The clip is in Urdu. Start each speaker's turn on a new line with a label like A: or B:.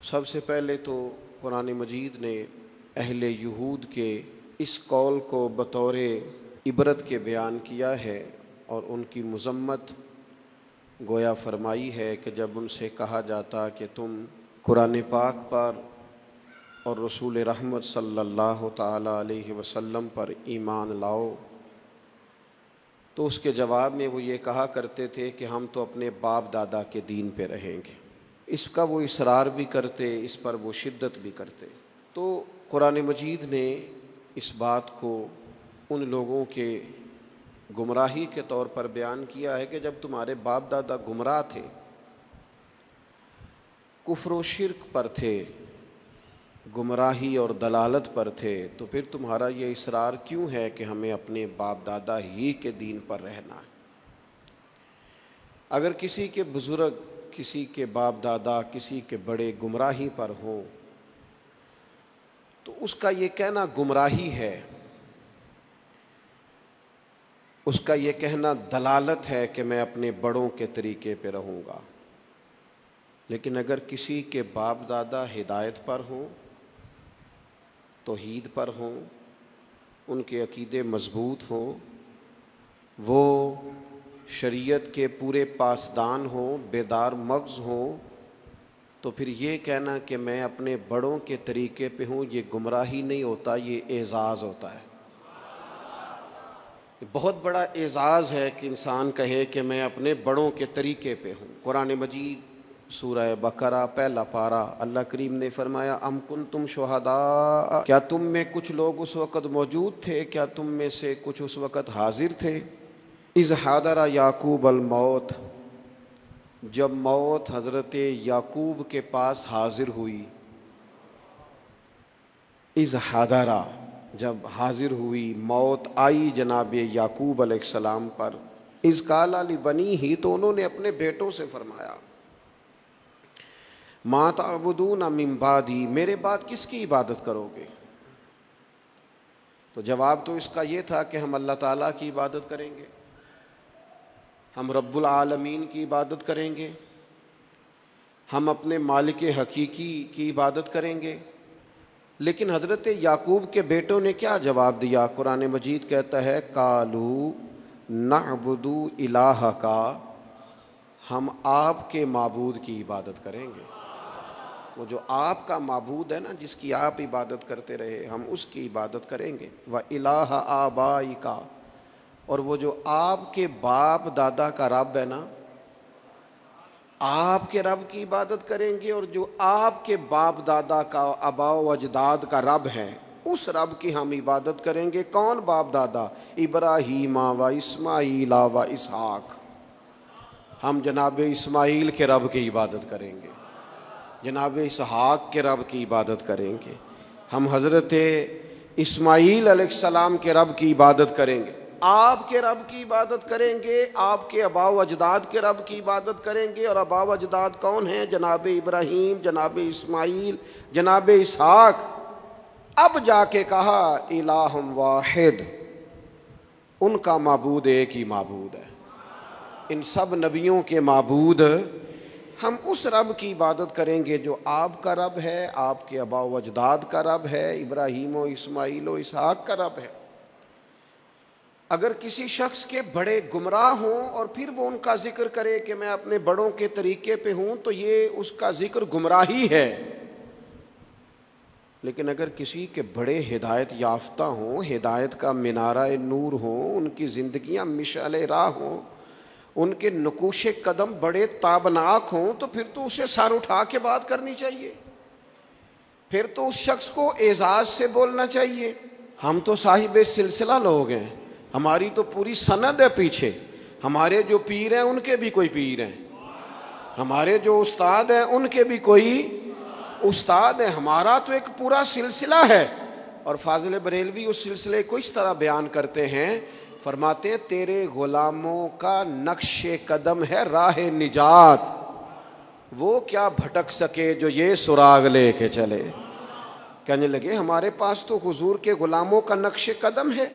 A: سب سے پہلے تو قرآن مجید نے اہل یہود کے اس قول کو بطور عبرت کے بیان کیا ہے اور ان کی مذمت گویا فرمائی ہے کہ جب ان سے کہا جاتا کہ تم قرآن پاک پر اور رسول رحمت صلی اللہ تعالی علیہ وسلم پر ایمان لاؤ، تو اس کے جواب میں وہ یہ کہا کرتے تھے کہ ہم تو اپنے باپ دادا کے دین پہ رہیں گے۔ اس کا وہ اصرار بھی کرتے، اس پر وہ شدت بھی کرتے۔ تو قرآن مجید نے اس بات کو ان لوگوں کے گمراہی کے طور پر بیان کیا ہے کہ جب تمہارے باپ دادا گمراہ تھے، کفر و شرک پر تھے، گمراہی اور دلالت پر تھے، تو پھر تمہارا یہ اصرار کیوں ہے کہ ہمیں اپنے باپ دادا ہی کے دین پر رہنا ہے؟ اگر کسی کے بزرگ، کسی کے باپ دادا، کسی کے بڑے گمراہی پر ہوں تو اس کا یہ کہنا گمراہی ہے، اس کا یہ کہنا دلالت ہے کہ میں اپنے بڑوں کے طریقے پہ رہوں گا۔ لیکن اگر کسی کے باپ دادا ہدایت پر ہوں، توحید پر ہوں، ان کے عقیدے مضبوط ہوں، وہ شریعت کے پورے پاسدان ہوں، بیدار مغز ہوں، تو پھر یہ کہنا کہ میں اپنے بڑوں کے طریقے پہ ہوں، یہ گمراہی نہیں ہوتا، یہ اعزاز ہوتا ہے۔ یہ بہت بڑا اعزاز ہے کہ انسان کہے کہ میں اپنے بڑوں کے طریقے پہ ہوں۔ قرآن مجید سورہ بقرہ پہلا پارہ، اللہ کریم نے فرمایا ام کنتم شہداء، کیا تم میں کچھ لوگ اس وقت موجود تھے، کیا تم میں سے کچھ اس وقت حاضر تھے، اذ حضر یعقوب الموت، جب موت حضرت یعقوب کے پاس حاضر ہوئی، اذ حضر، جب حاضر ہوئی، موت آئی جناب یعقوب علیہ السلام پر، اذ قال لبنیہ، تو انہوں نے اپنے بیٹوں سے فرمایا ما تعبدون من بعدی، میرے بعد کس کی عبادت کرو گے؟ تو جواب تو اس کا یہ تھا کہ ہم اللہ تعالیٰ کی عبادت کریں گے، ہم رب العالمین کی عبادت کریں گے، ہم اپنے مالک حقیقی کی عبادت کریں گے۔ لیکن حضرت یعقوب کے بیٹوں نے کیا جواب دیا؟ قرآن مجید کہتا ہے قالوا نعبد الہک، ہم آپ کے معبود کی عبادت کریں گے۔ وہ جو آپ کا معبود ہے نا، جس کی آپ عبادت کرتے رہے، ہم اس کی عبادت کریں گے۔ وَإِلَٰهَ آبَائِكَ، اور وہ جو آپ کے باپ دادا کا رب ہے نا، آپ کے رب کی عبادت کریں گے، اور جو آپ کے باپ دادا کا، آباء و اجداد کا رب ہے، اس رب کی ہم عبادت کریں گے۔ کون باپ دادا؟ ابراہیم و اسماعیل و اسحاق، ہم جناب اسماعیل کے رب کی عبادت کریں گے، جناب اسحاق کے رب کی عبادت کریں گے، ہم حضرت اسماعیل علیہ السلام کے رب کی عبادت کریں گے، آپ کے رب کی عبادت کریں گے، آپ کے آباء و اجداد کے رب کی عبادت کریں گے۔ اور آباء و اجداد کون ہیں؟ جناب ابراہیم، جناب اسماعیل، جناب اسحاق۔ اب جا کے کہا الہ واحد، ان کا معبود ایک ہی معبود ہے، ان سب نبیوں کے معبود، ہم اس رب کی عبادت کریں گے جو آپ کا رب ہے، آپ کے آباء و اجداد کا رب ہے، ابراہیم و اسماعیل و اسحاق کا رب ہے۔ اگر کسی شخص کے بڑے گمراہ ہوں اور پھر وہ ان کا ذکر کرے کہ میں اپنے بڑوں کے طریقے پہ ہوں، تو یہ اس کا ذکر گمراہی ہے۔ لیکن اگر کسی کے بڑے ہدایت یافتہ ہوں، ہدایت کا منارہ نور ہوں، ان کی زندگیاں مشعل راہ ہوں، ان کے نقوش قدم بڑے تابناک ہوں، تو پھر تو اسے سر اٹھا کے بات کرنی چاہیے، پھر تو اس شخص کو اعزاز سے بولنا چاہیے۔ ہم تو صاحب سلسلہ لوگ ہیں، ہماری تو پوری سند ہے پیچھے، ہمارے جو پیر ہیں ان کے بھی کوئی پیر ہیں، ہمارے جو استاد ہیں ان کے بھی کوئی استاد ہیں، ہمارا تو ایک پورا سلسلہ ہے۔ اور فاضل بریلوی اس سلسلے کو اس طرح بیان کرتے ہیں، فرماتے ہیں تیرے غلاموں کا نقش قدم ہے راہ نجات، وہ کیا بھٹک سکے جو یہ سراغ لے کے چلے۔ کہنے لگے ہمارے پاس تو حضور کے غلاموں کا نقش قدم ہے۔